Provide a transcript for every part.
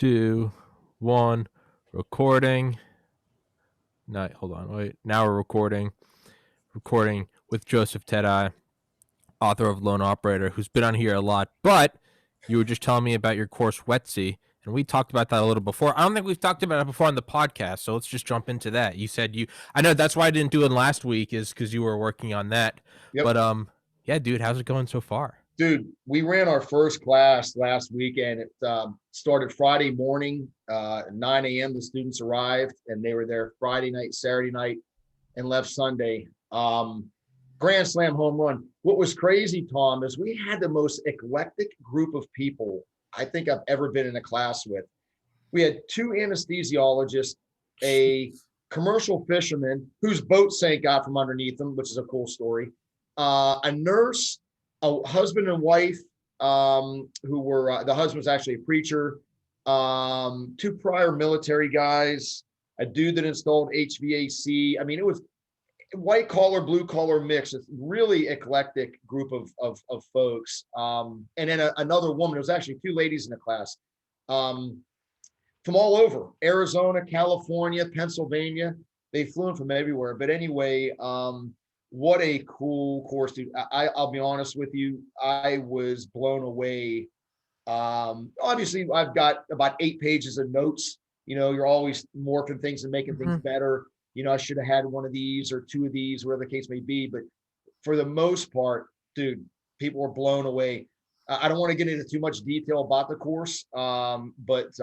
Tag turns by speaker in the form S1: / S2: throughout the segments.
S1: 2, 1, recording. No, hold on, wait. Now we're recording. Recording with Joseph Tedai, author of Lone Operator, who's been on here a lot. But you were just telling me about your course, Wetsy, and we talked about that a little before. I don't think we've talked about it before on the podcast, so let's just jump into that. You said I know that's why I didn't do it last week, is because you were working on that.
S2: Yep.
S1: But yeah, dude, how's it going so far?
S2: Dude, we ran our first class last weekend. It started Friday morning, 9 a.m. The students arrived, and they were there Friday night, Saturday night, and left Sunday. Grand slam home run. What was crazy, Tom, is we had the most eclectic group of people I think I've ever been in a class with. We had 2 anesthesiologists, a commercial fisherman whose boat sank out from underneath him, which is a cool story, a nurse, a husband and wife who were, the husband's actually a preacher, 2 prior military guys, a dude that installed HVAC. I mean, it was white collar, blue collar mix. It's really eclectic group of folks. And then another woman. There was actually 2 ladies in the class from all over, Arizona, California, Pennsylvania. They flew in from everywhere. But anyway, what a cool course, dude. I'll be honest with you. I was blown away. Obviously, I've got about 8 pages of notes. You know, you're always morphing things and making things better. You know, I should have had one of these or 2 of these, whatever the case may be. But for the most part, dude, people were blown away. I don't want to get into too much detail about the course, but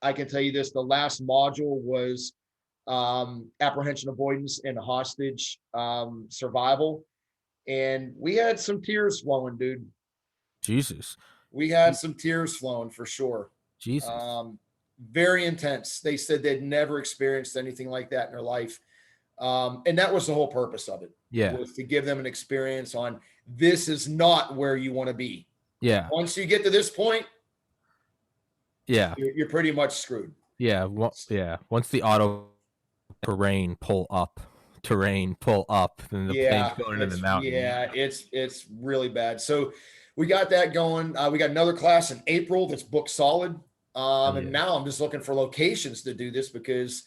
S2: I can tell you this. The last module was apprehension avoidance and hostage survival. And we had some tears flowing, dude.
S1: Jesus.
S2: We had some tears flowing for sure.
S1: Jesus.
S2: Very intense. They said they'd never experienced anything like that in their life. And that was the whole purpose of it.
S1: Yeah.
S2: Was to give them an experience on this is not where you want to be.
S1: Yeah.
S2: Once you get to this point,
S1: yeah,
S2: you're pretty much screwed.
S1: Yeah. Yeah. Once the auto terrain pull up, then the plane's going into the mountain.
S2: Yeah, it's really bad. So we got that going. We got another class in April that's booked solid. And now I'm just looking for locations to do this because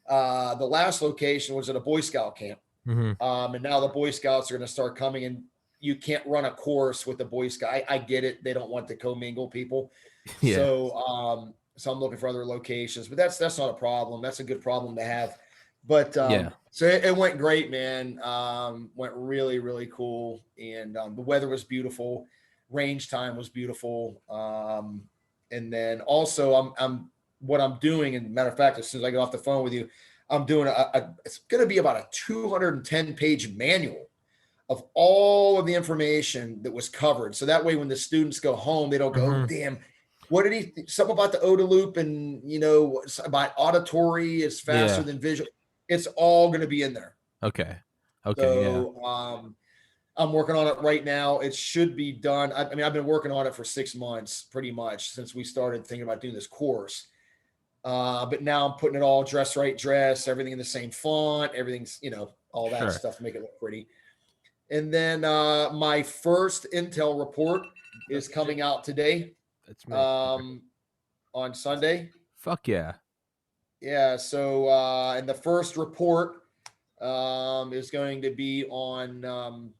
S2: the last location was at a Boy Scout camp. And now the Boy Scouts are going to start coming, and you can't run a course with the Boy Scout. I get it. They don't want to commingle people. Yeah. So I'm looking for other locations, but that's not a problem. That's a good problem to have. But so it went great, man. Went really, really cool. And the weather was beautiful. Range time was beautiful. And then also what I'm doing, and matter of fact, as soon as I get off the phone with you, I'm doing it's going to be about a 210-page manual of all of the information that was covered. So that way, when the students go home, they don't go, oh, damn, what did he, something about the OODA loop and, you know, about auditory is faster than visual. It's all going to be in there.
S1: Okay.
S2: So, I'm working on it right now. It should be done. I mean, I've been working on it for 6 months, pretty much, since we started thinking about doing this course. But now I'm putting it all dress, everything in the same font, everything's, you know, all that stuff to make it look pretty. And then my first Intel report is coming out today. That's on Sunday.
S1: Fuck yeah.
S2: Yeah. So, and the first report is going to be on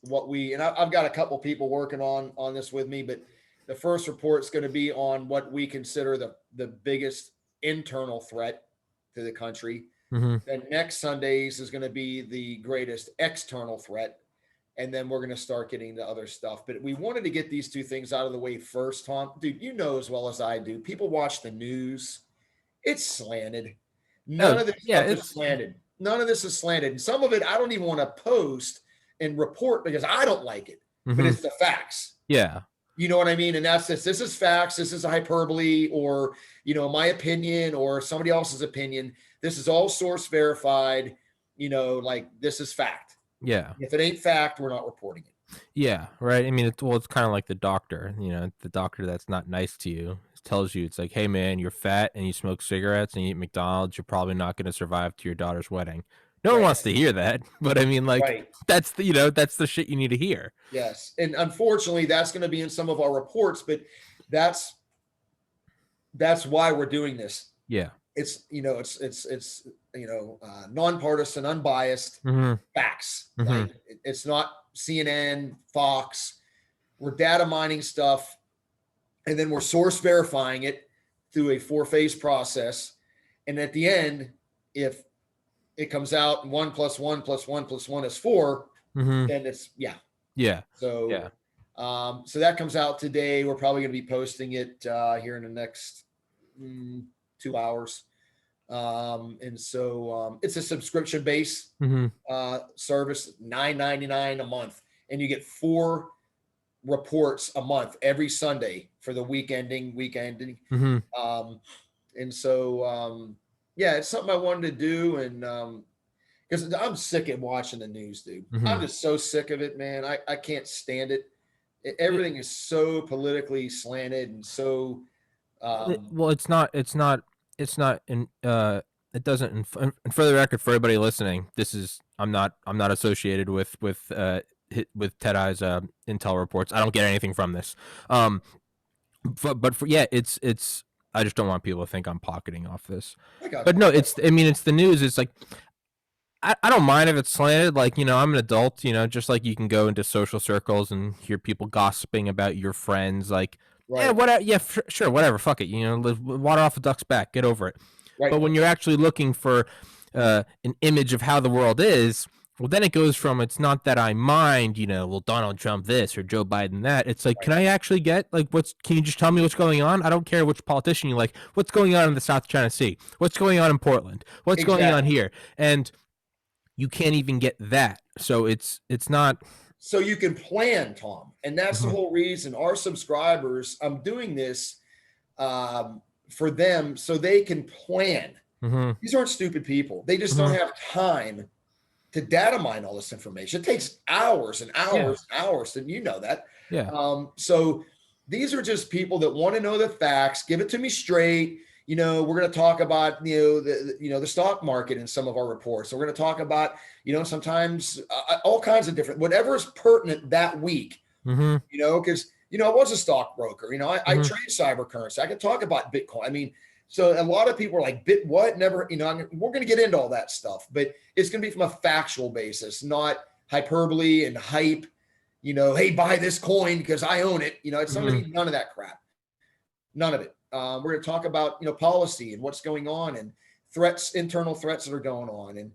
S2: I've got a couple people working on this with me, but the first report is going to be on what we consider the biggest internal threat to the country. Then next Sundays is going to be the greatest external threat. And then we're going to start getting to other stuff. But we wanted to get these 2 things out of the way first, Tom. Dude, you know as well as I do, people watch the news. It's slanted. None of this stuff is slanted. None of this is slanted. And some of it I don't even want to post and report because I don't like it, but it's the facts.
S1: Yeah.
S2: You know what I mean? And that's this is facts. This is a hyperbole or, you know, my opinion or somebody else's opinion. This is all source verified, you know, like this is fact.
S1: Yeah.
S2: If it ain't fact, we're not reporting it.
S1: Yeah. Right. I mean, it's kind of like the doctor, you know, the doctor that's not nice to you tells you, it's like, hey man, you're fat and you smoke cigarettes and you eat McDonald's. You're probably not going to survive to your daughter's wedding. No one wants to hear that, but I mean, like, that's the shit you need to hear.
S2: Yes. And unfortunately, that's going to be in some of our reports, but that's that's why we're doing this.
S1: Yeah.
S2: It's nonpartisan, unbiased facts. Like it's not CNN, Fox. We're data mining stuff, and then we're source verifying it through a 4-phase process. And at the end, if it comes out 1 + 1 + 1 + 1 is 4, then it's So so that comes out today. We're probably going to be posting it here in the next 2 hours. And so it's a subscription base service, $9.99 a month, and you get 4 reports a month every Sunday for the week ending. And so it's something I wanted to do, and because I'm sick of watching the news, dude. I'm just so sick of it, man. I can't stand it. Everything is so politically slanted and so
S1: well, it's not in it doesn't, and for the record, for everybody listening, this is I'm not associated with Ted Eye's intel reports. I don't get anything from this. But for it's I just don't want people to think I'm pocketing off this. But no, it's the news. It's like I don't mind if it's slanted. Like, I'm an adult, just like you can go into social circles and hear people gossiping about your friends. Like, yeah, whatever. Yeah, sure, whatever. Fuck it. Water off a duck's back. Get over it. Right. But when you're actually looking for an image of how the world is, well, then it goes from, it's not that I mind, well, Donald Trump this or Joe Biden that. It's like, can I actually get, like, can you just tell me what's going on? I don't care which politician you like. What's going on in the South China Sea? What's going on in Portland? What's going on here? And you can't even get that. So it's not.
S2: So you can plan, Tom. And that's the whole reason our subscribers, I'm doing this for them so they can plan. These aren't stupid people. They just don't have time to data mine all this information. It takes hours and hours and hours, and you know that.
S1: Yeah.
S2: So these are just people that want to know the facts. Give it to me straight. We're going to talk about, the stock market in some of our reports. So we're going to talk about, sometimes all kinds of different, whatever is pertinent that week, because, I was a stockbroker, I trade cyber currency. I can talk about Bitcoin. So a lot of people are like, what? Never, we're going to get into all that stuff, but it's going to be from a factual basis, not hyperbole and hype, hey, buy this coin because I own it. It's none of that crap. None of it. We're going to talk about, policy and what's going on and threats, internal threats that are going on and,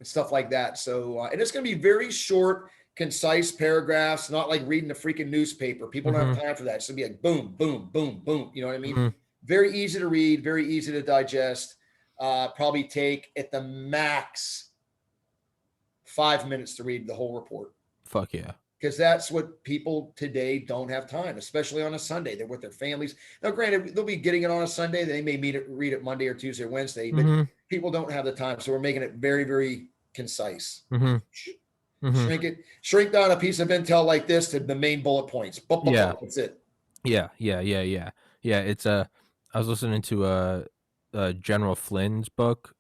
S2: stuff like that. So, and it's going to be very short, concise paragraphs, not like reading a freaking newspaper. People don't have time for that. It's going to be like boom, boom, boom, boom. You know what I mean? Very easy to read, very easy to digest. Probably take at the max 5 minutes to read the whole report.
S1: Fuck yeah.
S2: Because that's what people today don't have time, especially on a Sunday. They're with their families. Now, granted, they'll be getting it on a Sunday. They may read it Monday or Tuesday or Wednesday, but people don't have the time. So we're making it very, very concise. Shrink down a piece of intel like this to the main bullet points. That's it.
S1: Yeah. It's I was listening to General Flynn's book,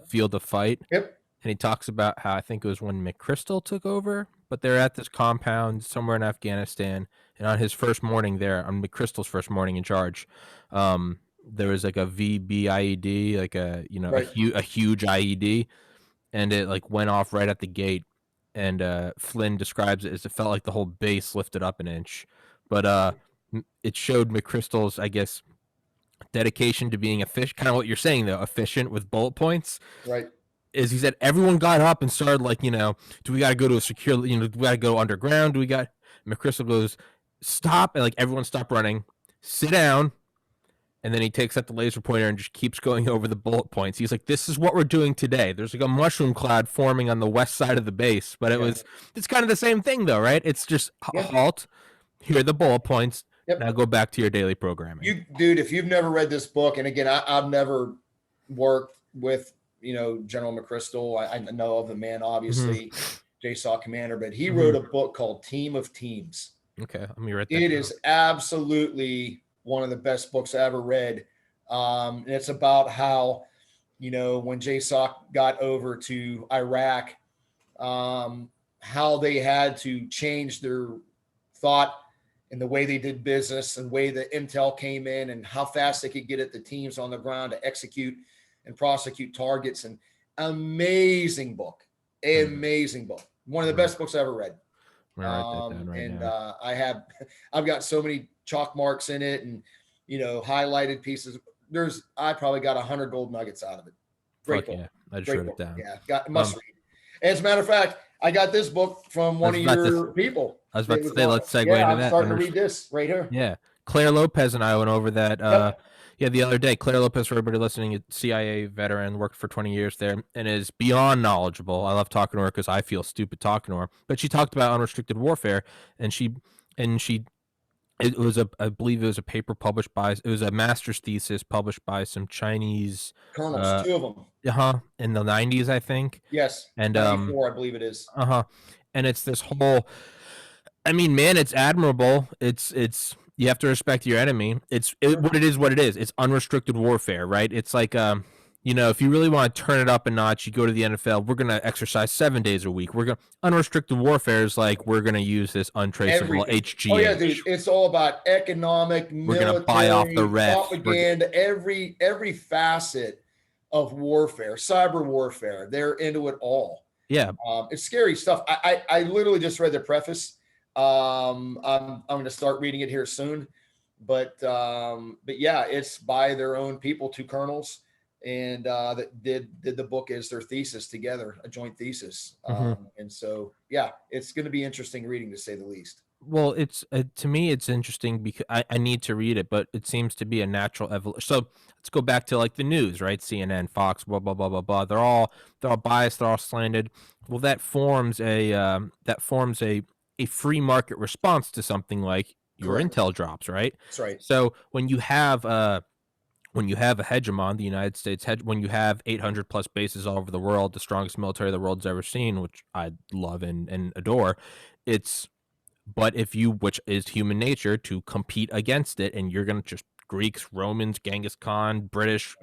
S1: Field of Fight.
S2: Yep.
S1: And he talks about how, I think it was when McChrystal took over, but they're at this compound somewhere in Afghanistan. And on his first morning there, on McChrystal's first morning in charge, there was like a VB IED, like a huge IED, and it like went off right at the gate. And Flynn describes it as it felt like the whole base lifted up an inch. But it showed McChrystal's, I guess, dedication to being efficient, kind of what you're saying though, efficient with bullet points.
S2: Right.
S1: Is he said everyone got up and started like, do we got to go to a secure, do we got to go underground? McChrystal goes, stop. And like everyone stop running, sit down. And then he takes out the laser pointer and just keeps going over the bullet points. He's like, this is what we're doing today. There's like a mushroom cloud forming on the west side of the base, but it's kind of the same thing though, right? It's just halt, here are the bullet points. Yep. Now go back to your daily programming.
S2: Dude, if you've never read this book, and again, I've never worked with, General McChrystal. I know of the man, obviously, JSOC commander, but he wrote a book called Team of Teams.
S1: Okay, let me write that
S2: It
S1: down.
S2: is absolutely one of the best books I ever read. And it's about how, when JSOC got over to Iraq, how they had to change their thought and the way they did business and way the intel came in and how fast they could get at the teams on the ground to execute and prosecute targets. And amazing book, amazing book. One of the best books I ever read.
S1: I'm gonna write that down right now.
S2: I've got so many chalk marks in it and, highlighted pieces. I probably got 100 gold nuggets out of it. Great book.
S1: Yeah, I just
S2: Great
S1: wrote
S2: book.
S1: it down.
S2: Yeah, must read. As a matter of fact, I got this book from one of your people.
S1: I was about to say, let's segue into
S2: I'm
S1: that.
S2: starting to read this right here.
S1: Yeah. Claire Lopez and I went over that the other day. Claire Lopez, for everybody listening, a CIA veteran, worked for 20 years there, and is beyond knowledgeable. I love talking to her because I feel stupid talking to her. But she talked about unrestricted warfare, and I believe it was a paper published by, it was a master's thesis published by some Chinese
S2: colonels, 2 of them.
S1: In the 90s, I think.
S2: Yes. And 94, I believe it is.
S1: And it's this whole, I mean, man, it's admirable. It's you have to respect your enemy. What it is. It's unrestricted warfare, right? It's like if you really want to turn it up a notch, you go to the NFL. We're gonna exercise 7 days a week. Unrestricted warfare is like we're gonna use this untraceable HGH.
S2: Oh yeah, dude. It's all about economic, military,
S1: we're gonna buy off the refs,
S2: propaganda, every facet of warfare, cyber warfare. They're into it all.
S1: Yeah,
S2: it's scary stuff. I literally just read the preface. I'm going to start reading it here soon, but yeah, it's by their own people, 2 colonels, and that did the book as their thesis together, a joint thesis. And so, yeah, it's going to be interesting reading, to say the least.
S1: Well, it's to me, it's interesting because I need to read it, but it seems to be a natural evolution. So let's go back to like the news, right? CNN, Fox, blah blah blah blah blah. They're all biased. They're all slanted. Well, that forms a free market response to something like your intel drops, right?
S2: That's right.
S1: So when you have a hegemon, the United States, when you have 800 plus bases all over the world, the strongest military the world's ever seen, which I love and adore, which is human nature, to compete against it, and you're going to just Greeks, Romans, Genghis Khan, British,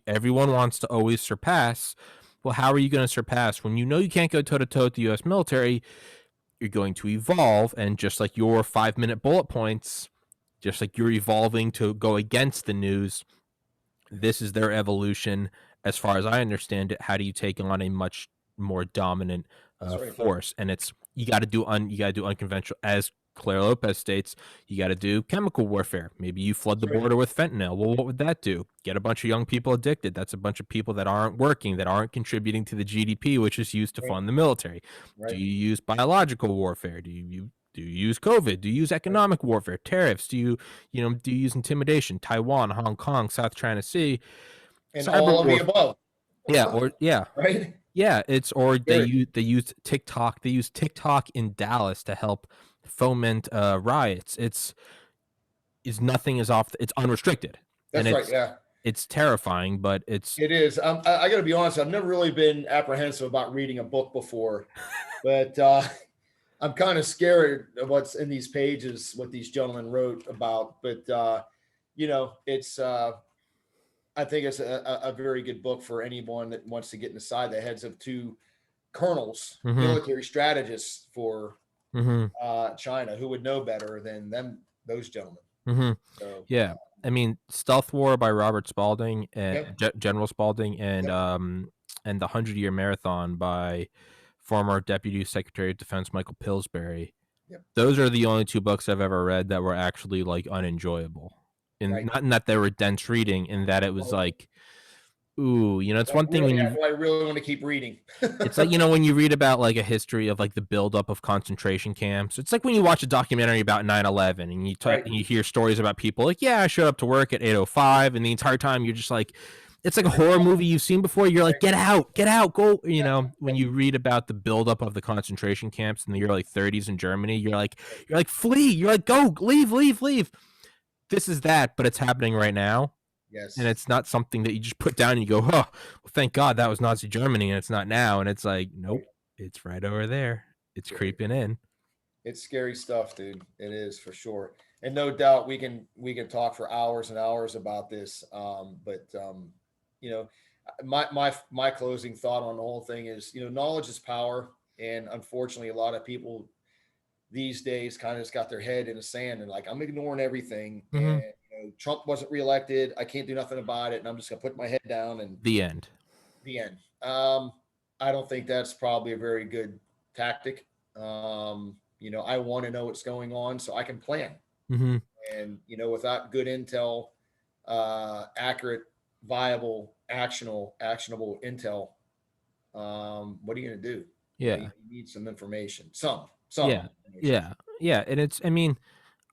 S1: everyone wants to always surpass. Well, how are you going to surpass when you can't go toe-to-toe with the U.S. military? You're going to evolve, and just like your 5-minute bullet points, just like you're evolving to go against the news, this is their evolution. As far as I understand it, how do you take on a much more dominant force? And you got to do unconventional, as Claire Lopez states, you got to do chemical warfare. Maybe you flood the border with fentanyl. Well, what would that do? Get a bunch of young people addicted. That's a bunch of people that aren't working, that aren't contributing to the GDP, which is used to fund the military. Do you use biological warfare? Do you use COVID? Do you use economic warfare, tariffs? Do you use intimidation? Taiwan, Hong Kong, South China Sea,
S2: and all of the above.
S1: Yeah,
S2: right.
S1: Yeah, they use TikTok. They use TikTok in Dallas to help foment riots. It's unrestricted.
S2: That's right. Yeah.
S1: It's terrifying, but it
S2: is. I got to be honest. I've never really been apprehensive about reading a book before, but I'm kind of scared of what's in these pages, what these gentlemen wrote about. But it's. I think it's a very good book for anyone that wants to get inside the heads of 2 colonels, military strategists for China, who would know better than those gentlemen. So,
S1: yeah. I mean, Stealth War by Robert Spalding and General Spalding, and the 100-Year Marathon by former Deputy Secretary of Defense Michael Pillsbury. Those are the only 2 books I've ever read that were actually like unenjoyable. Not in that they were dense reading, in that it was like, ooh, it's one thing when
S2: I really want to keep reading.
S1: It's like, when you read about like a history of like the buildup of concentration camps. It's like when you watch a documentary about 9/11 and you hear stories about people like, yeah, I showed up to work at 8:05, and the entire time you're just like, it's like a horror movie you've seen before. You're like, get out, go. When you read about the buildup of the concentration camps in the early 30s in Germany, you're like, flee. You're like, go, leave. This is that, but it's happening right now.
S2: Yes.
S1: And it's not something that you just put down and you go, oh, well, thank God that was Nazi Germany, and it's not now. And it's like, nope, it's right over there. It's creeping in. It's
S2: scary stuff, dude. It is, for sure. And no doubt we can talk for hours and hours about this. But my closing thought on the whole thing is, knowledge is power. And unfortunately, a lot of people these days kind of just got their head in the sand and like, I'm ignoring everything.
S1: Mm-hmm.
S2: And Trump wasn't reelected. I can't do nothing about it. And I'm just gonna put my head down and
S1: The end.
S2: the end. I don't think that's probably a very good tactic. I want to know what's going on so I can plan.
S1: Mm-hmm.
S2: And without good intel, accurate, viable, actionable intel, what are you going to do?
S1: Yeah.
S2: You need some information, some
S1: Yeah.
S2: information.
S1: Yeah. Yeah. And it's, I mean,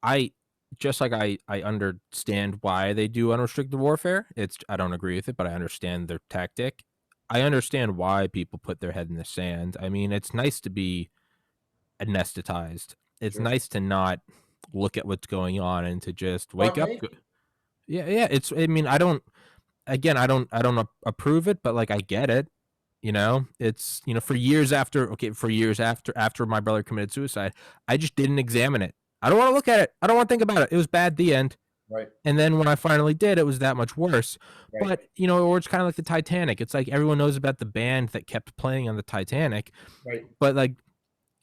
S1: I just like I understand why they do unrestricted warfare. I don't agree with it, but I understand their tactic. I understand why people put their head in the sand. I mean, it's nice to be anesthetized. It's
S2: Sure.
S1: nice to not look at what's going on and to just wake up.
S2: Spontaneous.
S1: Yeah, yeah. It's. I mean, I don't. Again, I don't approve it, but like I get it. It's for years after my brother committed suicide, I just didn't examine it. I don't want to look at it. I don't want to think about it. It was bad. The end.
S2: Right.
S1: And then when I finally did, it was that much worse.
S2: Right.
S1: But or it's kind of like the Titanic. It's like everyone knows about the band that kept playing on the Titanic,
S2: Right.
S1: but like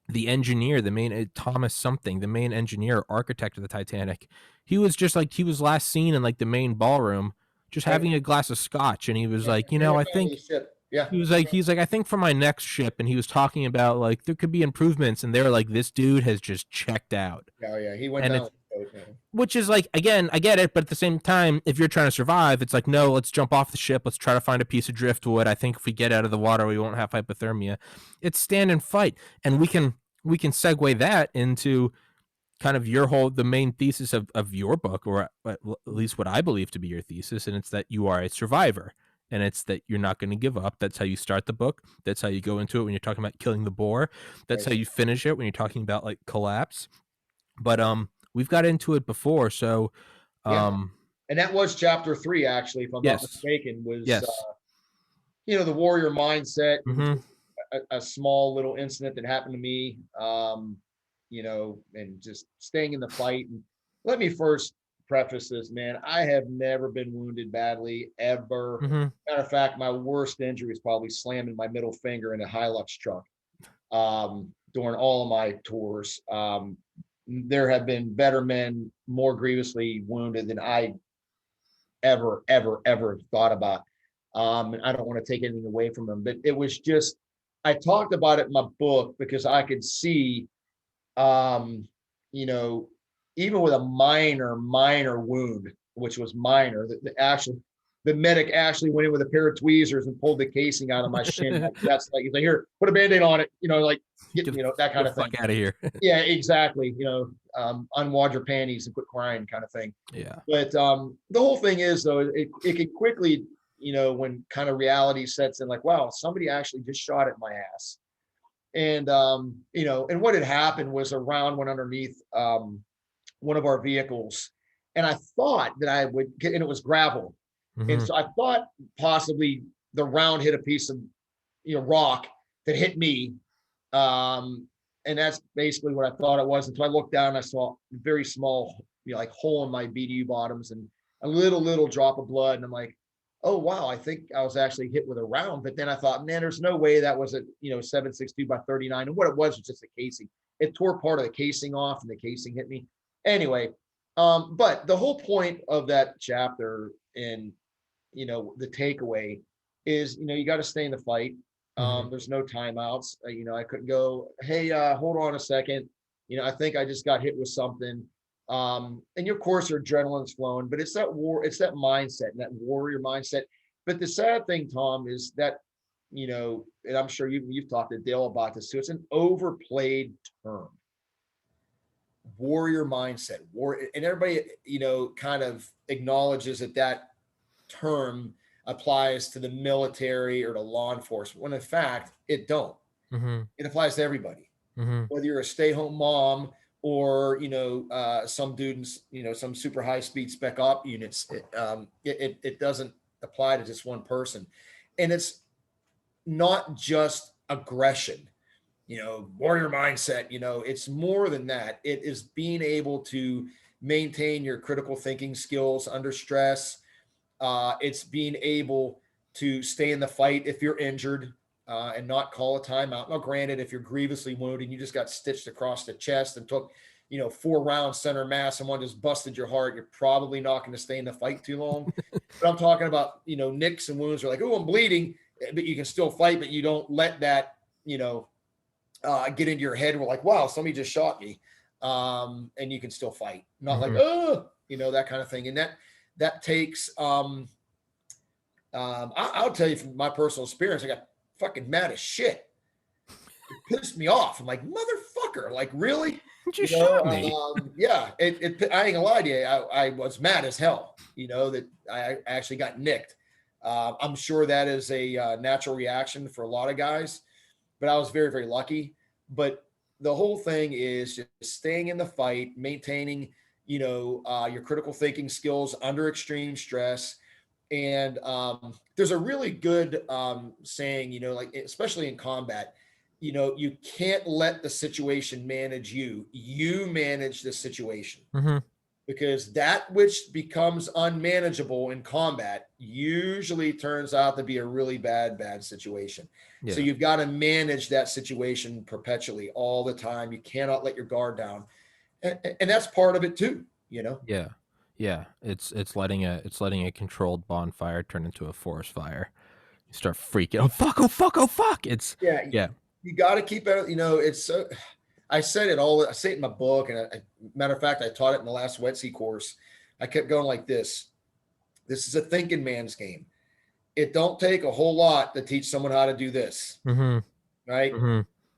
S1: the engineer, the main Thomas something, the main engineer, architect of the Titanic, he was just like he was last seen in like the main ballroom, just
S2: Right.
S1: having a glass of scotch, and he was
S2: Yeah.
S1: like,
S2: Never
S1: I
S2: found
S1: think
S2: any ship. Yeah.
S1: he's like, I think for my next ship, and he was talking about like there could be improvements, and they're like, this dude has just checked out,
S2: Oh yeah. He went
S1: and
S2: down
S1: it's
S2: with the boat, man.
S1: which is like again, I get it, but at the same time, if you're trying to survive, it's like no, let's jump off the ship, let's try to find a piece of driftwood. I think if we get out of the water, we won't have hypothermia. It's stand and fight, and we can segue that into kind of the main thesis of your book, or at least what I believe to be your thesis, and it's that you are a survivor, and it's that you're not going to give up. That's how you start the book. That's how you go into it when you're talking about killing the boar. That's
S2: Right.
S1: how you finish it when you're talking about like collapse. But we've got into it before, so
S2: Yeah.
S1: um
S2: And that was chapter 3, actually, if I'm not
S1: yes,
S2: mistaken, was
S1: yes,
S2: the warrior mindset. It was
S1: mm-hmm,
S2: a small little incident that happened to me, and just staying in the fight. And let me first preface this, man. I have never been wounded badly, ever.
S1: mm-hmm,
S2: Matter of fact, my worst injury is probably slamming my middle finger in a Hilux truck during all of my tours. There have been better men more grievously wounded than I ever thought about. And I don't want to take anything away from them, but it was just, I talked about it in my book because I could see, um, you know, even with a minor wound, which was minor, the medic actually went in with a pair of tweezers and pulled the casing out of my shin. Like, that's like, he's like, here, put a band-aid on it, like, that kind
S1: get
S2: of
S1: the
S2: thing.
S1: fuck out of here.
S2: Yeah, exactly. Unwad your panties and quit crying kind of thing.
S1: Yeah.
S2: But the whole thing is, though, it can quickly, when kind of reality sets in, like, wow, somebody actually just shot at my ass. And, and what had happened was a round went underneath one of our vehicles. And I thought that I would get, and it was gravel. And
S1: Mm-hmm.
S2: so I thought possibly the round hit a piece of, rock that hit me. And that's basically what I thought it was. Until I looked down and I saw a very small, like hole in my BDU bottoms and a little drop of blood. And I'm like, oh, wow, I think I was actually hit with a round. But then I thought, man, there's no way that was a, 7.62 by 39. And what it was just a casing. It tore part of the casing off and the casing hit me. Anyway, but the whole point of that chapter and, the takeaway is, you got to stay in the fight. There's no timeouts. I couldn't go, hey, hold on a second. I think I just got hit with something. And of course, your adrenaline's flowing, but it's that mindset and that warrior mindset. But the sad thing, Tom, is that, and I'm sure you've talked to Dale about this too. It's an overplayed term. Warrior mindset, and everybody, kind of acknowledges that term applies to the military or to law enforcement, when in fact it don't.
S1: Mm-hmm.
S2: It applies to everybody,
S1: Mm-hmm.
S2: whether you're a stay-home mom or some dudes, some super high-speed spec op units. It doesn't apply to just one person, and it's not just aggression. Warrior mindset. It's more than that. It is being able to maintain your critical thinking skills under stress. It's being able to stay in the fight if you're injured. and not call a timeout. Now, granted, if you're grievously wounded and you just got stitched across the chest and took, 4 rounds center mass and one just busted your heart, you're probably not going to stay in the fight too long. But I'm talking about, nicks and wounds are like, oh, I'm bleeding, but you can still fight, but you don't let that, get into your head. We're like, wow, somebody just shot me. And you can still fight. Not like, oh, that kind of thing. And that takes, I'll tell you from my personal experience, I got fucking mad as shit. It pissed me off. I'm like, motherfucker, like, really?
S1: You shot me.
S2: Yeah, I ain't gonna lie to you. I was mad as hell, that I actually got nicked. I'm sure that is a natural reaction for a lot of guys, but I was very, very lucky. But the whole thing is just staying in the fight, maintaining, your critical thinking skills under extreme stress. And there's a really good saying, like, especially in combat, you can't let the situation manage you. You manage the situation. Because that which becomes unmanageable in combat usually turns out to be a really bad situation. Yeah. So you've got to manage that situation perpetually all the time. You cannot let your guard down. And that's part of it too,
S1: Yeah. Yeah. It's letting a controlled bonfire turn into a forest fire. You start freaking, oh fuck. It's yeah.
S2: You got to keep it, it's I said it all. I say it in my book, and matter of fact, I taught it in the last WETC course. I kept going like this. This is a thinking man's game. It don't take a whole lot to teach someone how to do this, right?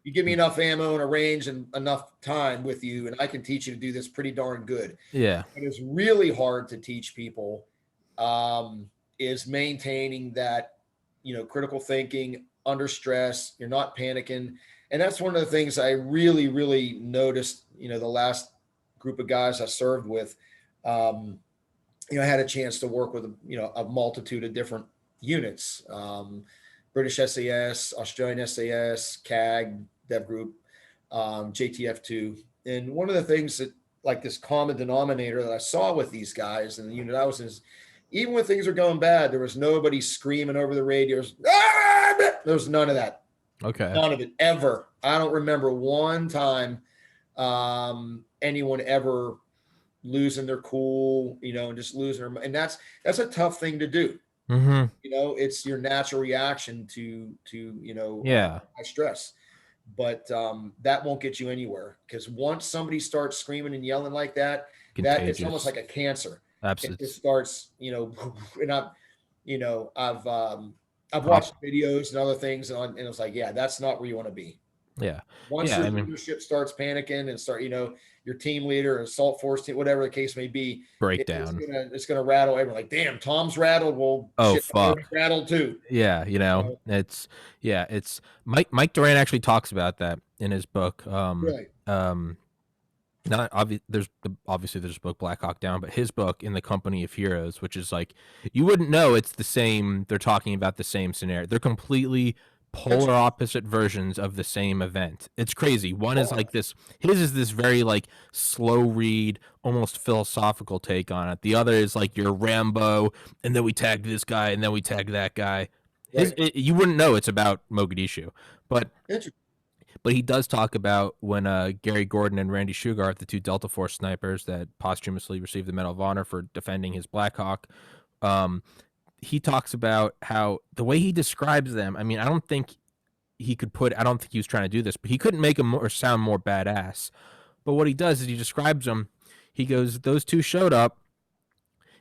S2: You give me enough ammo and a range and enough time with you, and I can teach you to do this pretty darn good.
S1: Yeah.
S2: It is really hard to teach people is maintaining that, critical thinking under stress. You're not panicking. And that's one of the things I really, really noticed, the last group of guys I served with, I had a chance to work with, a multitude of different units, British SAS, Australian SAS, CAG, Dev Group, JTF2. And one of the things that, like, this common denominator that I saw with these guys and the unit I was in is, even when things are going bad, there was nobody screaming over the radios. There was none of that.
S1: Okay.
S2: None of it ever. I don't remember one time anyone ever losing their cool, and just losing their, and that's a tough thing to do. It's your natural reaction to high stress. But that won't get you anywhere, because once somebody starts screaming and yelling like that, that it's almost like a cancer.
S1: Absolutely.
S2: It starts, and I've watched videos and other things, and it's like, yeah, that's not where you want to be.
S1: Yeah.
S2: Once your leadership starts panicking and start, your team leader or assault force team, whatever the case may be,
S1: breakdown.
S2: It's gonna rattle everyone. Like, damn, Tom's rattled. Well,
S1: fuck,
S2: rattled too.
S1: Yeah, it's Mike Duran actually talks about that in his book.
S2: Right.
S1: Not obvious. There's a book, Black Hawk Down, but his book, In the Company of Heroes, which is like, you wouldn't know it's the same. They're talking about the same scenario. They're completely polar opposite versions of the same event. It's crazy. One is like this. His is this very like slow read, almost philosophical take on it. The other is like your Rambo, and then we tagged this guy, and then we tagged that guy. Right. You wouldn't know it's about Mogadishu, but he does talk about when Gary Gordon and Randy Shugart, the two Delta Force snipers that posthumously received the Medal of Honor for defending his Black Hawk, he talks about how the way he describes them, I mean, I don't think he was trying to do this, but he couldn't make them sound more badass. But what he does is he describes them. He goes, those two showed up,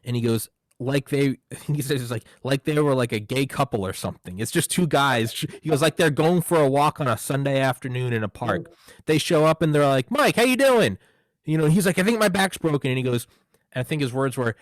S1: and he goes, he says like they were like a gay couple or something. It's just two guys. He goes, like they're going for a walk on a Sunday afternoon in a park. They show up and they're like, Mike, how you doing? He's like, I think my back's broken. And he goes, and I think his words were,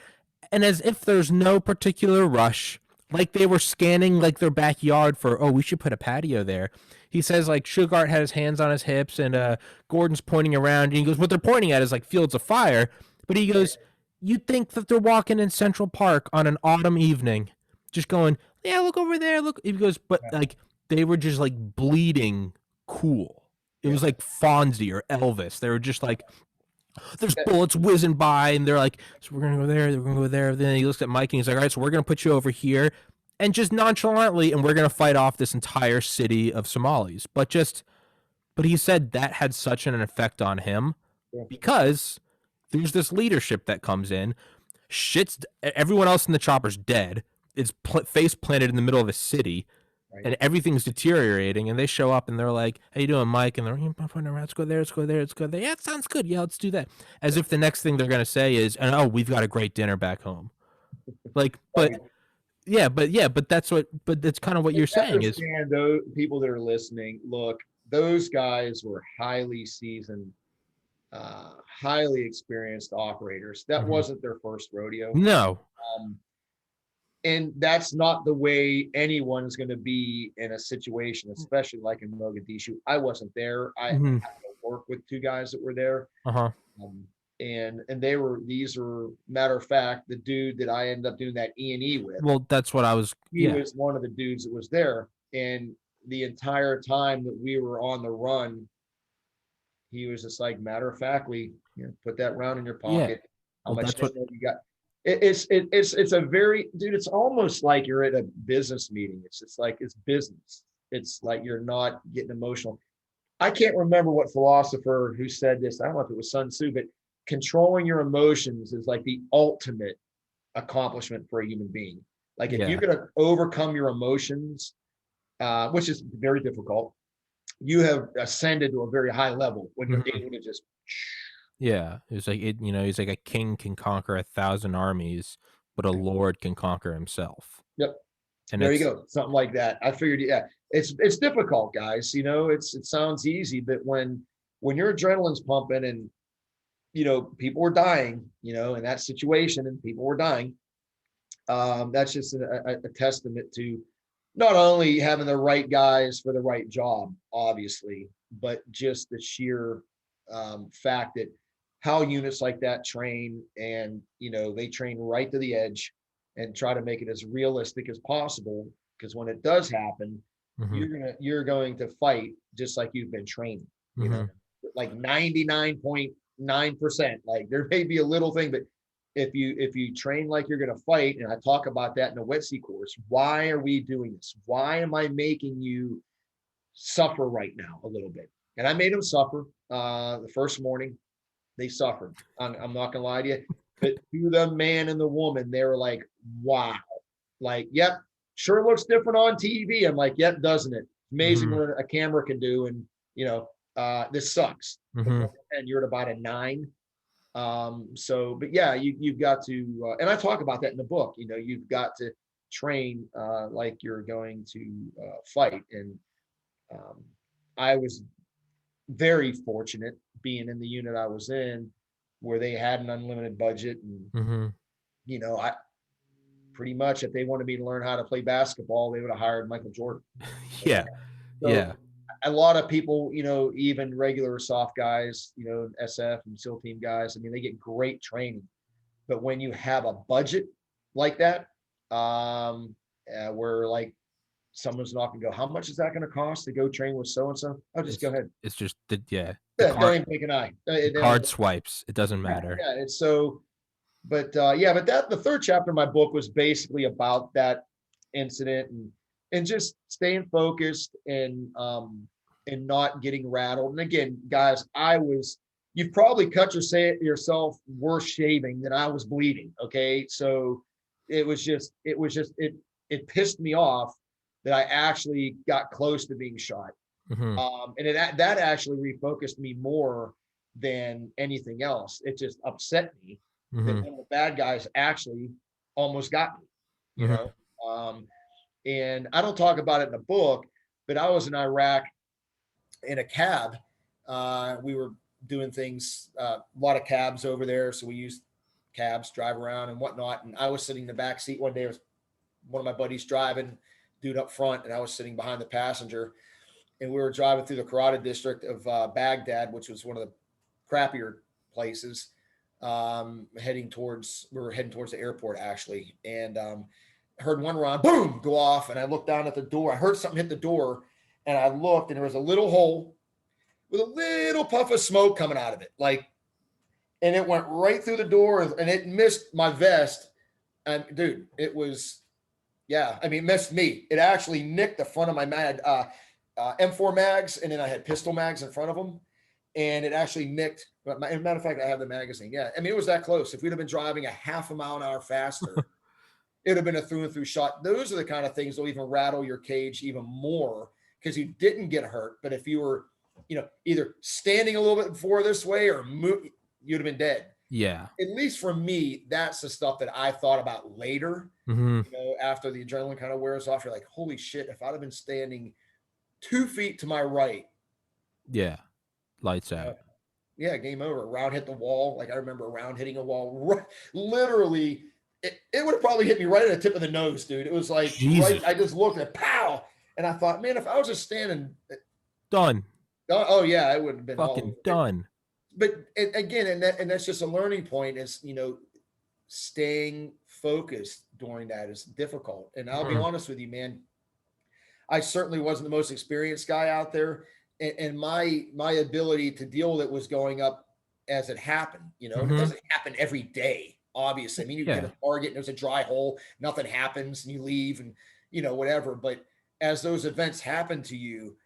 S1: and as if there's no particular rush, like they were scanning like their backyard for, we should put a patio there. He says like Shugart had his hands on his hips and Gordon's pointing around, and he goes, what they're pointing at is like fields of fire. But he goes, you'd think that they're walking in Central Park on an autumn evening, just going, yeah, look over there, look. He goes, but like they were just like bleeding cool. It was like Fonzie or Elvis. They were just like, there's bullets whizzing by, and they're like, so we're gonna go there, we're gonna go there. Then he looks at Mike and he's like, all right, so we're gonna put you over here. and just nonchalantly, and we're going to fight off this entire city of Somalis. But he said that had such an effect on him
S2: Yeah.
S1: because there's this leadership that comes in, everyone else in the chopper's dead. It's face planted in the middle of a city,
S2: Right.
S1: and everything's deteriorating. And they show up and they're like, "How you doing, Mike?" And they're like, "Let's go there, let's go there, let's go there." Yeah, it sounds good. Yeah, let's do that. As if the next thing they're gonna say is, "And oh, we've got a great dinner back home." Like, but that's kind of what you're saying is,
S2: Understand those people that are listening. Look, those guys were highly seasoned, highly experienced operators. That wasn't their first rodeo.
S1: no,
S2: And that's not the way anyone's going to be in a situation, especially like in Mogadishu. I wasn't there. I happened to work with two guys that were there. And these were, matter of fact, the dude that I ended up doing that E&E with.
S1: Well, that's what I was.
S2: He was one of the dudes that was there. And the entire time that we were on the run, he was just like, matter of factly, put that round in your pocket. How much you got? It's a very, dude, it's almost like you're at a business meeting. It's just like, it's business. It's like you're not getting emotional. I can't remember what philosopher who said this. I don't know if it was Sun Tzu, but controlling your emotions is like the ultimate accomplishment for a human being. Like if you could overcome your emotions, which is very difficult, you have ascended to a very high level when you're able to just.
S1: Yeah, it's like he's like a king can conquer 1,000 armies, but a lord can conquer himself.
S2: Yep.
S1: And
S2: there you go, something like that. I figured, it's difficult, guys. It sounds easy, but when your adrenaline's pumping and people were dying, in that situation, and people were dying, that's just a testament to not only having the right guys for the right job, obviously, but just the sheer fact that how units like that train, and they train right to the edge and try to make it as realistic as possible, because when it does happen, you're going to fight just like you've been training, like 99.9%. Like there may be a little thing, but if you train like you're going to fight, and I talk about that in the wet sea course, why are we doing this? Why am I making you suffer right now a little bit? And I made them suffer. The first morning, they suffered. I'm not gonna lie to you, but to the man and the woman, they were like, "Wow!" Like, "Yep, sure looks different on TV." I'm like, "Yep, doesn't it? Amazing what a camera can do." And this sucks. And you're at about a 9. But yeah, you've got to, and I talk about that in the book. You've got to train like you're going to fight. And I was very fortunate being in the unit I was in, where they had an unlimited budget, and I pretty much, if they wanted me to learn how to play basketball, they would have hired Michael Jordan. A lot of people, even regular soft guys, SF and SEAL team guys, I mean, they get great training, but when you have a budget like that, where like someone's not gonna go, "How much is that going to cost to go train with so and so?" Oh, just go ahead.
S1: It's just the
S2: don't even blink an eye.
S1: Card swipes. It doesn't matter.
S2: Yeah, it's so. But but the third chapter of my book was basically about that incident, and just staying focused, and not getting rattled. And again, guys, you've probably cut yourself worse shaving than I was bleeding. Okay, so it pissed me off that I actually got close to being shot. And that actually refocused me more than anything else. It just upset me that one of the bad guys actually almost got me, and I don't talk about it in the book, but I was in Iraq in a cab. We were doing things, a lot of cabs over there. So we used cabs, drive around and whatnot. And I was sitting in the back seat one day. It was one of my buddies driving, dude up front, and I was sitting behind the passenger. And we were driving through the Karada district of Baghdad, which was one of the crappier places. We were heading towards the airport, actually. And heard one round, boom, go off. And I looked down at the door. I heard something hit the door. And I looked, and there was a little hole with a little puff of smoke coming out of it. And it went right through the door, and it missed my vest. And dude, it was Yeah, I mean, missed me. It actually nicked the front of my mag, M4 mags, and then I had pistol mags in front of them, and it actually nicked. But as a matter of fact, I have the magazine. Yeah, I mean, it was that close. If we'd have been driving a half a mile an hour faster, it would have been a through and through shot. Those are the kind of things that'll even rattle your cage even more because you didn't get hurt. But if you were, either standing a little bit before this way or you'd have been dead.
S1: Yeah.
S2: At least for me, that's the stuff that I thought about later.
S1: Mm-hmm.
S2: After the adrenaline kind of wears off, you're like, holy shit, if I'd have been standing 2 feet to my right.
S1: Yeah. Lights out.
S2: Yeah, game over. A round hit the wall. Like I remember a round hitting a wall. Literally, it would have probably hit me right at the tip of the nose, dude. It was like,
S1: Jesus.
S2: I just looked at pow. And I thought, man, if I was just standing.
S1: Done.
S2: Oh, yeah, it would have been
S1: fucking done.
S2: But again, and that's just a learning point is, staying focused during that is difficult. And I'll be honest with you, man, I certainly wasn't the most experienced guy out there. And my ability to deal with it was going up as it happened. It doesn't happen every day, obviously. I mean, you get a target and there's a dry hole, nothing happens and you leave and, whatever. But as those events happen to you,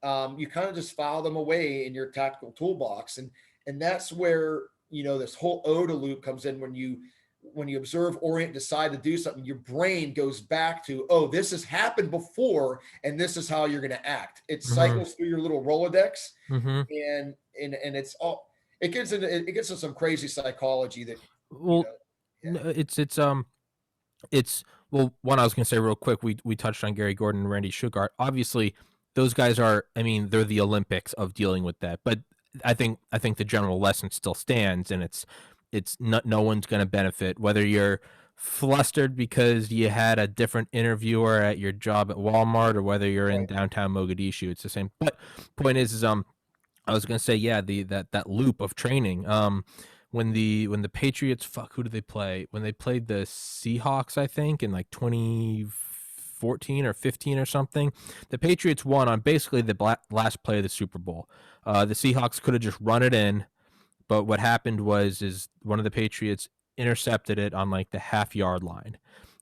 S2: you kind of just file them away in your tactical toolbox. And that's where, this whole OODA loop comes in when you observe, orient, decide to do something, your brain goes back to, oh, this has happened before, and this is how you're going to act. It cycles through your little Rolodex, and it's all. It gets into some crazy psychology that.
S1: Well, it's well. One I was going to say real quick. We touched on Gary Gordon and Randy Shugart. Obviously, those guys are. I mean, they're the Olympics of dealing with that. But I think the general lesson still stands, and it's not, no one's going to benefit, whether you're flustered because you had a different interviewer at your job at Walmart or whether you're in downtown Mogadishu. It's the same. But point is I was going to say, yeah, that loop of training. When the Patriots, who did they play? When they played the Seahawks, I think in like 2014 or 15 or something, the Patriots won on basically the last play of the Super Bowl. The Seahawks could have just run it in. But what happened is one of the Patriots intercepted it on like the half-yard line,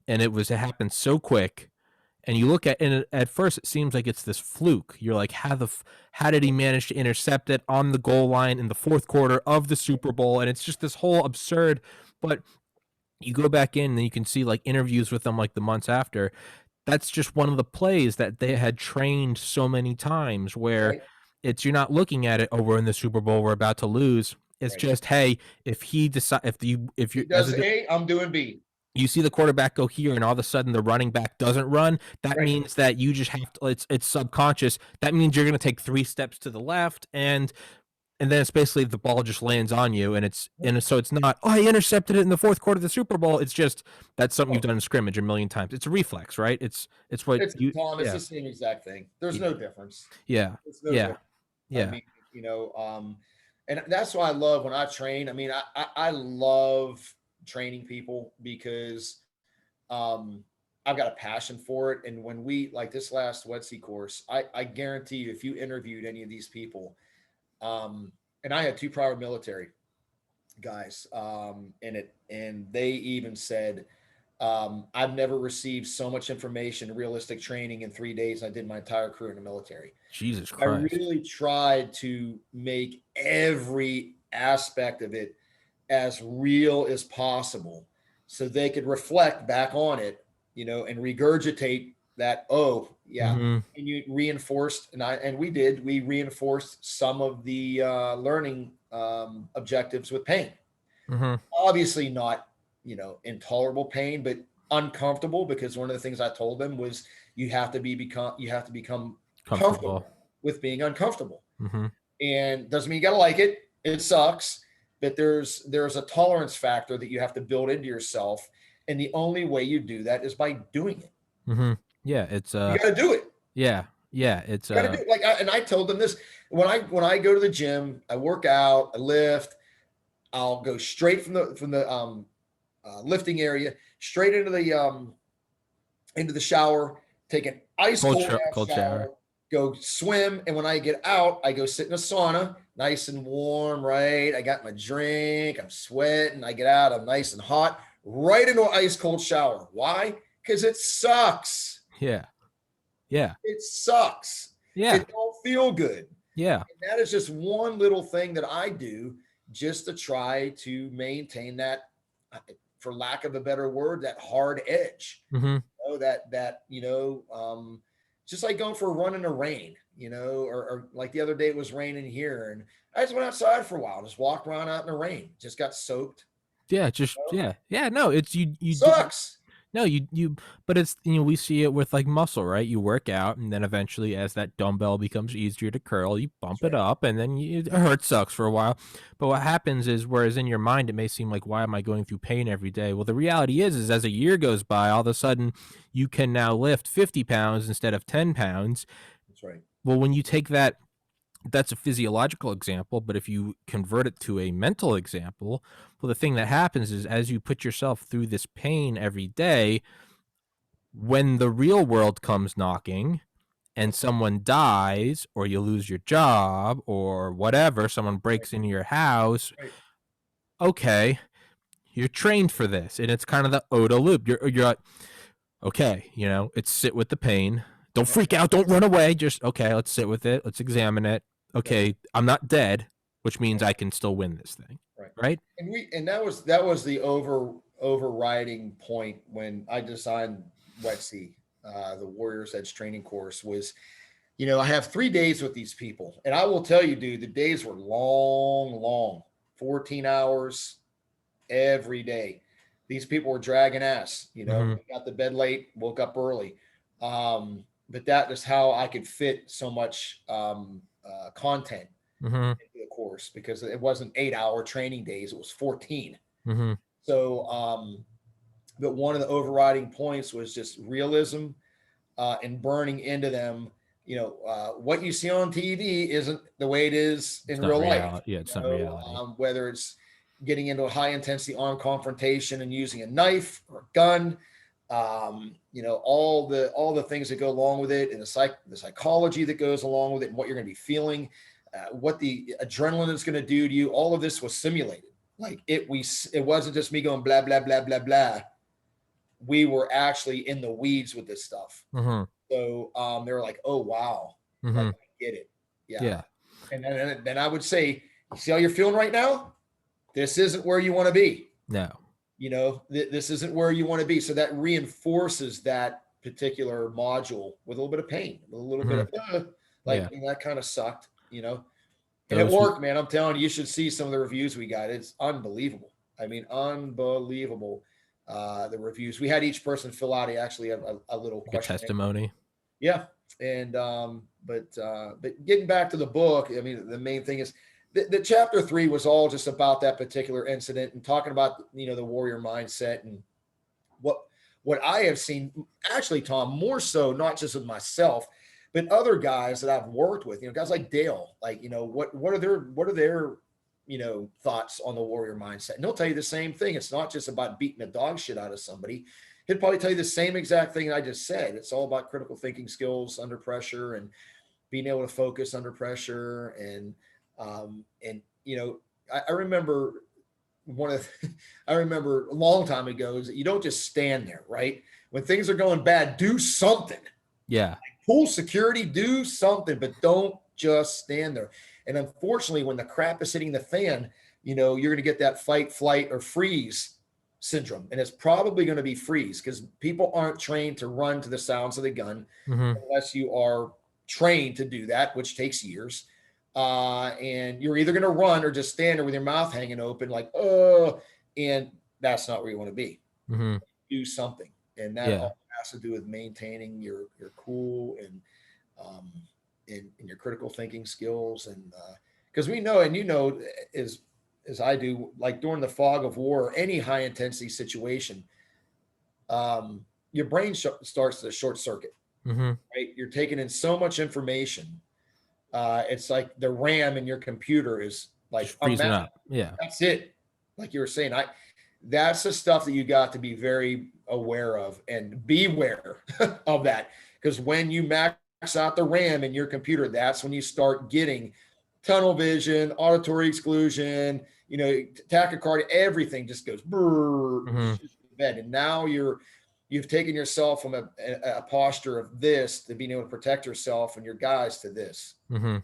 S1: and it happened so quick. And you look at first, it seems like it's this fluke. You're like, how did he manage to intercept it on the goal line in the fourth quarter of the Super Bowl? And it's just this whole absurd. But you go back in and you can see like interviews with them like the months after. That's just one of the plays that they had trained so many times where you're not looking at it, oh, we're in the Super Bowl, we're about to lose. It's just, hey, if he decides, if you
S2: does A, I'm doing B.
S1: You see the quarterback go here, and all of a sudden the running back doesn't run. That means that you just have to. It's subconscious. That means you're going to take 3 steps to the left, and then it's basically the ball just lands on you, and so it's not. Oh, I intercepted it in the fourth quarter of the Super Bowl. It's just that's something you've done in scrimmage a million times. It's a reflex, right? It's what
S2: it's Tom. It's the same exact thing. There's no difference.
S1: Yeah.
S2: Difference. I mean, and that's why I love when I train. I mean, I love training people because I've got a passion for it. And when we, like this last WETC course, I guarantee you, if you interviewed any of these people, and I had 2 prior military guys in it, and they even said, I've never received so much information, realistic training in 3 days I did my entire career in the military.
S1: Jesus Christ.
S2: I really tried to make every aspect of it as real as possible so they could reflect back on it, and regurgitate that, oh, yeah. And you reinforced, we reinforced some of the learning objectives with pain. Obviously not, intolerable pain, but uncomfortable, because one of the things I told them was you have to become comfortable with being uncomfortable. And doesn't mean you got to like it. It sucks, but there's a tolerance factor that you have to build into yourself. And the only way you do that is by doing it.
S1: Yeah. It's
S2: you got to do it.
S1: Yeah. It's
S2: and I told them this when I go to the gym, I work out, I lift, I'll go straight from the lifting area straight into the shower, take an ice cold shower, go swim, and when I get out, I go sit in a sauna, nice and warm, right? I got my drink, I'm sweating, I get out, I'm nice and hot, right into an ice cold shower. Why? because it sucks.
S1: Yeah. Yeah.
S2: It sucks.
S1: Yeah.
S2: It don't feel good.
S1: Yeah.
S2: And that is just one little thing that I do just to try to maintain that, for lack of a better word, that hard edge.
S1: Mm-hmm.
S2: You know, just like going for a run in the rain, or like the other day it was raining here, and I just went outside for a while, just walked around out in the rain, just got soaked.
S1: Yeah. Just, yeah. Yeah. No, it's you do.
S2: Sucks.
S1: No, but it's, we see it with like muscle, right? You work out, and then eventually, as that dumbbell becomes easier to curl, you bump it up, and then it hurts, sucks for a while. But what happens is, whereas in your mind, it may seem like, why am I going through pain every day? Well, the reality is as a year goes by, all of a sudden, you can now lift 50 pounds instead of 10 pounds.
S2: That's right.
S1: Well, when you take that's a physiological example, but if you convert it to a mental example, well, the thing that happens is, as you put yourself through this pain every day, when the real world comes knocking and someone dies, or you lose your job, or whatever, someone breaks into your house, okay, you're trained for this, and it's kind of the OODA loop. You're like, okay, it's sit with the pain. Don't freak out. Don't run away. Just, okay, let's sit with it. Let's examine it. Okay, I'm not dead, which means I can still win this thing. Right.
S2: And that was the overriding point when I designed WETC, the Warriors Edge training course, was, I have 3 days with these people, and I will tell you, dude, the days were long, 14 hours every day. These people were dragging ass, got to bed late, woke up early. But that is how I could fit so much content into the course, because it wasn't 8-hour training days, it was 14. So, but one of the overriding points was just realism, and burning into them. What you see on TV isn't the way it is in real life.
S1: Yeah, it's not reality.
S2: Whether it's getting into a high intensity armed confrontation and using a knife or a gun, all the things that go along with it, and the psychology that goes along with it, and what you're going to be feeling, what the adrenaline is going to do to you. All of this was simulated. Like it wasn't just me going blah, blah, blah, blah, blah. We were actually in the weeds with this stuff. So they were like, oh, wow. Like, I get it. Yeah. And then I would say, you see how you're feeling right now? This isn't where you want to be.
S1: No.
S2: This isn't where you want to be. So that reinforces that particular module with a little bit of pain, a little bit of that kind of sucked, and it worked, man. I'm telling you, you should see some of the reviews we got. It's unbelievable. I mean, unbelievable. The reviews we had, each person fill out actually a little question
S1: testimony.
S2: Yeah. And, but getting back to the book, I mean, the main thing is, the chapter 3 was all just about that particular incident and talking about, the warrior mindset and what I have seen, actually, Tom, more so, not just with myself, but other guys that I've worked with, guys like Dale, like, what are their, thoughts on the warrior mindset? And he'll tell you the same thing. It's not just about beating the dog shit out of somebody. He'll probably tell you the same exact thing I just said. It's all about critical thinking skills under pressure and being able to focus under pressure. And I remember I remember a long time ago is that you don't just stand there, right? When things are going bad, do something.
S1: Yeah.
S2: Like pull security, do something, but don't just stand there. And unfortunately, when the crap is hitting the fan, you're going to get that fight, flight, or freeze syndrome. And it's probably going to be freeze, because people aren't trained to run to the sounds of the gun unless you are trained to do that, which takes years. And you're either going to run or just stand there with your mouth hanging open, like, oh, and that's not where you want to be. Do something. And that all has to do with maintaining your cool and your critical thinking skills. And because we know, and as I do, like during the fog of war or any high intensity situation, your brain starts to short circuit, right? You're taking in so much information. It's like the RAM in your computer is like
S1: freezing up. Yeah.
S2: That's it. Like you were saying, that's the stuff that you got to be very aware of and beware of that. Because when you max out the RAM in your computer, that's when you start getting tunnel vision, auditory exclusion, tachycardia, everything just goes bed. And now you're you've taken yourself from a posture of this to being able to protect yourself and your guys to this.
S1: Mm-hmm.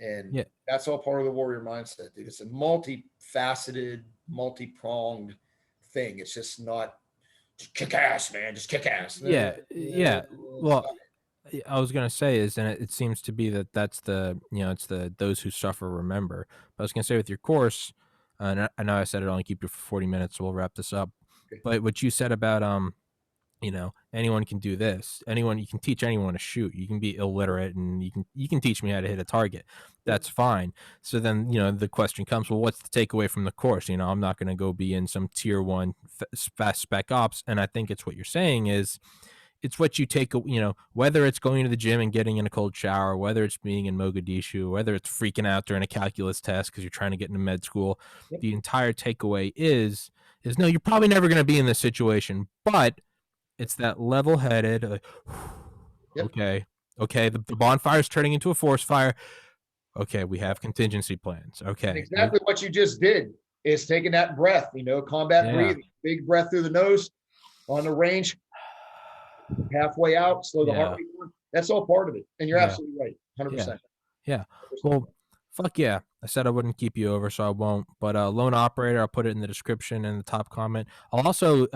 S2: And
S1: Yeah.
S2: that's all part of the warrior mindset, dude. It's a multifaceted, multi-pronged thing. It's just not just kick ass, man. Just kick ass.
S1: Yeah. Yeah. Well, I was gonna say is, and it seems to be that that's the, you know, it's the those who suffer remember. But I was gonna say with your course, and I know I said it only keep you for 40 minutes, so we'll wrap this up.
S2: Okay.
S1: But what you said about you know, anyone can do this. Anyone, you can teach anyone to shoot. You can be illiterate and you can teach me how to hit a target. That's fine. So then, you know, the question comes, well, what's the takeaway from the course? You know, I'm not going to go be in some tier 1 fast spec ops. And I think it's what you're saying is it's what you take, you know, whether it's going to the gym and getting in a cold shower, whether it's being in Mogadishu, whether it's freaking out during a calculus test because you're trying to get into med school, the entire takeaway is no, you're probably never going to be in this situation, but it's that level-headed, like, okay, the bonfire is turning into a forest fire. Okay, we have contingency plans. Okay.
S2: And exactly what you just did is taking that breath, you know, combat breathing, big breath through the nose on the range, halfway out, slow the heart rate down. That's all part of it. And you're absolutely right. 100%.
S1: Yeah. Well, fuck yeah. I said I wouldn't keep you over, so I won't. But lone operator, I'll put it in the description and the top comment. I'll also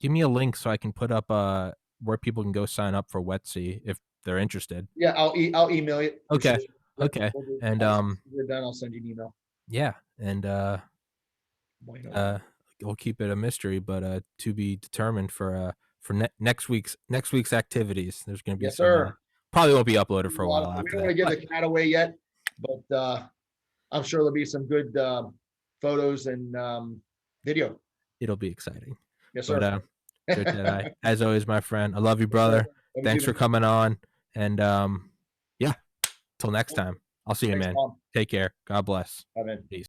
S1: give me a link so I can put up where people can go sign up for WETC if they're interested.
S2: Yeah, I'll email you.
S1: Okay.
S2: Sure.
S1: Okay. And
S2: we're done. I'll send you an email.
S1: Yeah, and we'll keep it a mystery, but to be determined for next week's activities. There's going to be some, probably won't be uploaded for a while after that.
S2: We don't want to give the cat away yet, but I'm sure there'll be some good photos and video.
S1: It'll be exciting.
S2: Yes, sir.
S1: But, as always, my friend, I love you, brother. Thanks for coming on, and yeah, till next time. I'll see you, man. Take care. God bless.
S2: Amen.
S1: Peace.